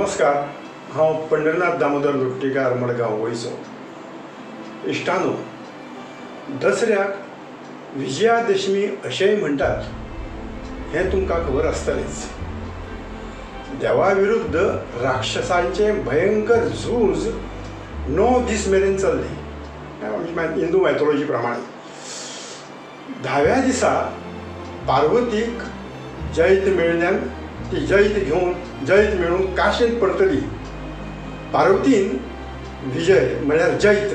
नमस्कार, हांव पंढरनाथ दामोदर लोटलीकर मडगांव गोंयचो. इश्टानो, दसऱ्याक विजयादशमी अशेंय म्हणटात हें तुमकां खबर आसतलेंच. देवा विरुद्ध राक्षसांचें भयंकर झूज 9 दीस मेरेन चल्लें हिंदू मायथॉलॉजी प्रमाणे. 10व्या दिसा पार्वतीक जैत मेळिल्ल्यान ती जैत मेळून काशेंत पडटली. पार्वतीन विजय म्हळ्यार जैत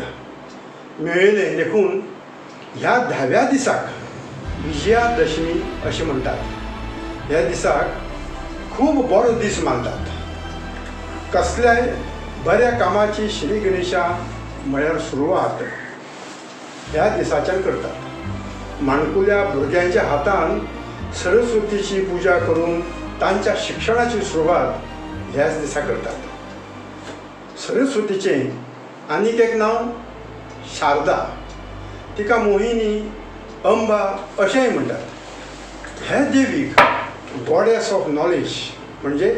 मेळिल्लें देखून ह्या 10व्या दिसाक विजयादशमी अशें म्हणटात. ह्या दिसाक खूब बरो दीस मानतात. कसल्याय बऱ्या कामाची श्री गणेशा म्हळ्यार सुरवात ह्या दिसाच्यान करतात. माणकुल्या भुरग्यांच्या हातान सरस्वतीची पुजा करून तांच्या शिक्षणाची सुरवात ह्याच दिसा करतात. सरस्वतीचें आनीक एक नांव शारदा, तिका मोहिनी, अंबा अशेंय म्हणटात. हे देवीक गॉडेस ऑफ नॉलेज म्हणजे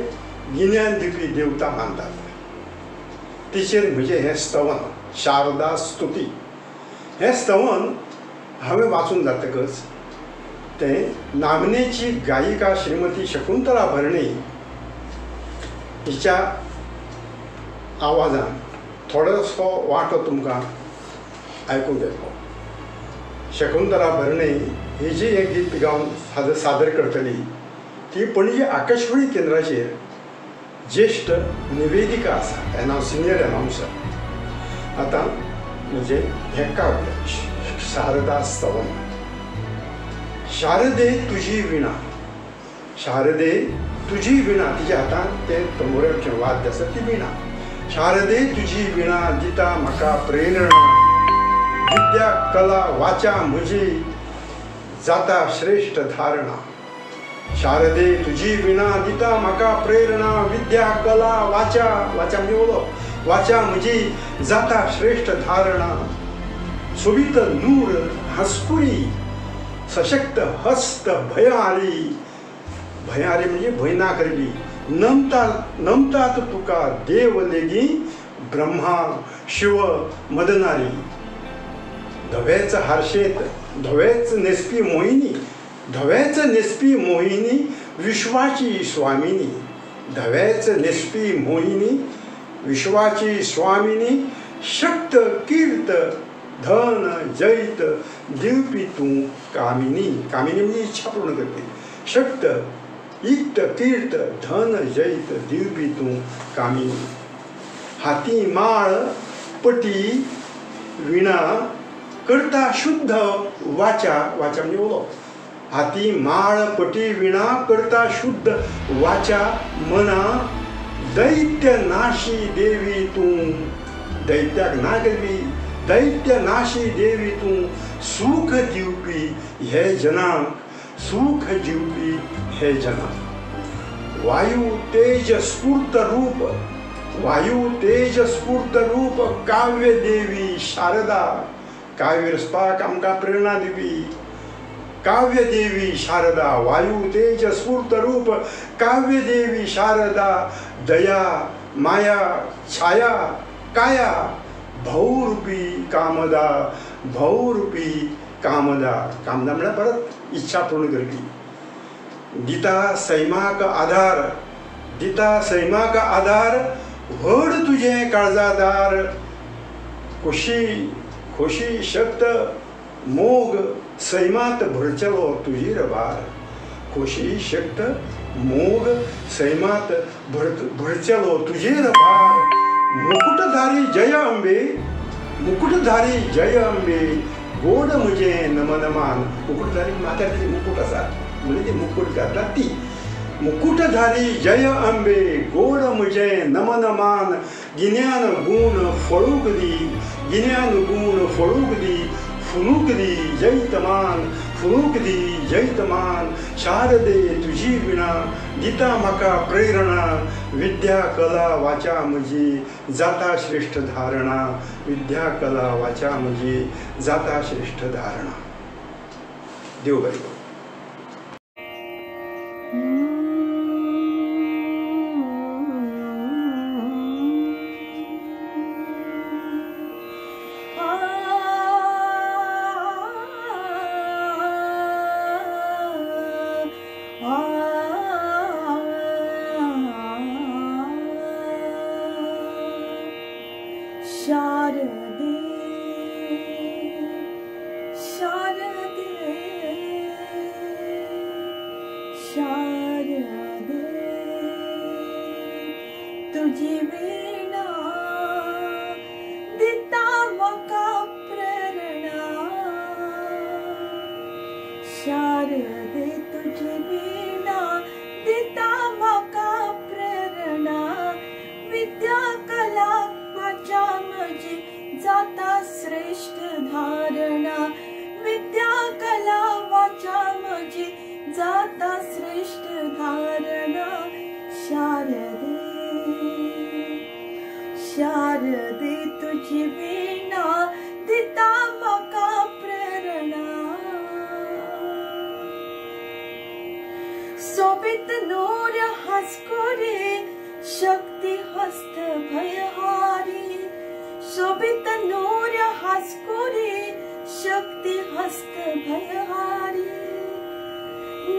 गिन्यान दिवपी देवता मानतात. तिचेर म्हजें हें स्तवन शारदा स्तुती. हें स्तवन हांवें वाचून जातकच तें नामनेची गायिका श्रीमती शकुंतला भरणे हिच्या आवाजान थोडोसो वांटो तुमकां आयकूंक येतलो. शकुंतला भरणे ही जी हें गीत गावन सादर करतली ती पणजी आकाशवाणी केंद्राचेर ज्येश्ठ निवेदिका आसा. हें नांव सिनियर अनाउन्सर. आतां म्हणजे हें काव्य शारदा स्तवन. शारदे तुजी विणा, शारदे तुजी विणा, तिच्या हातान तें तंबोऱ्याचें वाद्य आसा ती विणा. शारदे तुजी विणा दिता म्हाका प्रेरणा, विद्या कला वाचा म्हजी जाता श्रेष्ठ धारणा. शारदे तुजी विणा दिता म्हाका प्रेरणा, विद्या कला वाचा म्हणजे उलोवप, वाचा म्हजी जाता श्रेष्ठ धारणा. सोबीत नूर हसपुरी सशक्त हस्त भयहारी, भयहारी म्हणजे भंय ना करपी. नमतात तुका देव लेगी ब्रह्मा शिव मदनारी. धवेच हारशेत धवेच नेसपी मोहिनी, धवेच नेसपी मोहिनी विश्वाची स्वामिनी. धवेच नेसपी मोहिनी विश्वाची स्वामिनी. शक्त कीर्त धन जैत दिवपी तूं कामिनी. कामिनी म्हणजे इच्छा पूर्ण करपी. शक्त इक्त कीर्त धन जैत दिवपी तूं कामिनी. हाती माळ पटी विणा करता शुद्ध वाचा, वाचा म्हणजे उलोवप. हाती माळ पटी विणा करता शुद्ध वाचा मना. दैत्य नाशी देवी तूं, दैत्याक ना करपी, दैत्य नाशी देवी तूं. सुख दिवपी हे जनाक, सुख दिवपी हे जनाक. वायू तेज स्फूर्त रूप, वायू तेज स्फूर्त रूप काव्य देवी शारदा. काव्य रचपाक आमकां प्रेरणा दिवपी काव्य देवी शारदा. वायू तेज स्फूर्त रूप काव्य देवी शारदा. दया माया छाया काया भौरूपी कामदा, भौरूपी कामदा. कामदा म्हळ्यार परत इच्छा पूर्ण करपी. दिता सैमाक आधार, दिता सैमाक आधार व्हड तुजें काळजादार. खोशी खोशी शक्त मोग सैमात भरचलो तुजीर भार. खोशी शक्त मोग सैमात भरचलो तुजीर भार. मुकुटधारी जय अंबे, मुकुटधारी जय अंबे गोड म्हजे नमनमान. मुकुटधारी माथ्यार कितें मुकुट आसा म्हणजे ती मुकुट घातला ती. मुकुटधारी जय अंबे गोड म्हजे नमनमान. गिन्यान गूण फळूक दी, गिन्यान गूण फळूक दी. फुलूक दी जैतमान, फुलूक दी जैतमान. शारदे तुजी विणा दिता म्हाका प्रेरणा. विद्या कला वाचा म्हजी जाता श्रेष्ठ धारणा. विद्या कला वाचा म्हजी जाता श्रेष्ठ धारणा. देव बरें करूं. शारदे तुझी वीणा दिता मका प्रेरणा शारदे तुझी वीणा दिता मका प्रेरणा विद्या कला वाचा म्हजी जाता श्रेष्ठ धारणा विद्या कला वाचा म्हजी जाता श्रेष्ठ धारणा शारदे शारदे तुझी वीणा दिता मका प्रेरणा सोबित नूर हसकोरे शक्ति हस्त भयहारी शोभित नूर हसकोरे शक्ति हस्त भयहारी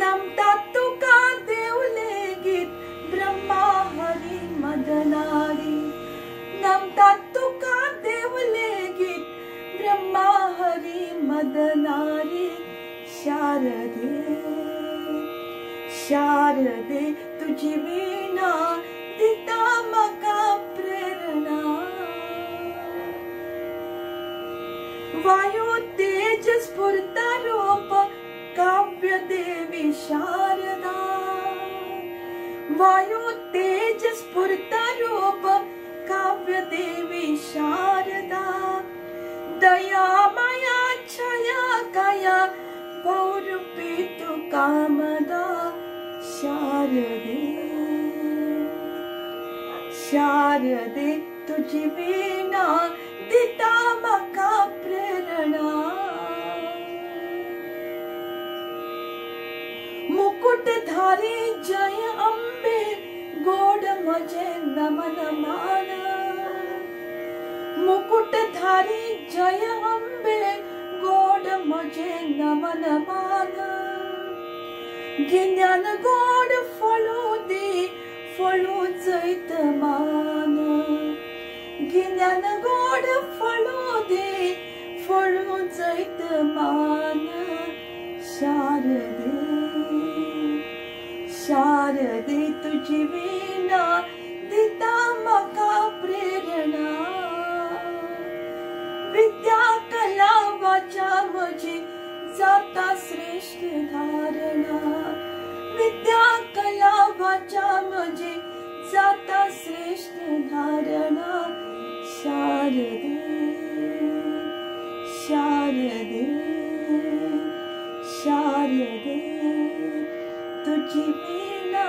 नमता तुका देवले गीत ब्रह्मा हरी मदनारी नमता तुका देवले गीत ब्रह्मा हरी मदनारी शारदे शारदे तुझी वीणा दिता मका प्रेरणा वायु तेज स्फुरता रूप काव्य देवी शारदा वायु तेज स्फुरता रूप काव्य देवी शारदा दया माया छाया काया बहुरूपी तु कामदा शारदे शारदे तुझी वीणा दिता मका प्रेरणा मुकुटधारी जय अंबे गोड मजे नमन मान मुकुटधारी जय अंबे गोड मजे नमन मान गिन्यान गोड फळू दे फळू जैत मान गिन्यान गोड फळू दे फळू जैत मान शारदे शारदे तुझी वीणा दिता मका प्रेरणा विद्या कला वाचा म्हजी जाता श्रेष्ठ धारणा विद्या कला वाचा म्हजी जाता श्रेष्ठ धारणा शारदे शारदे शारदे तुझी वीणा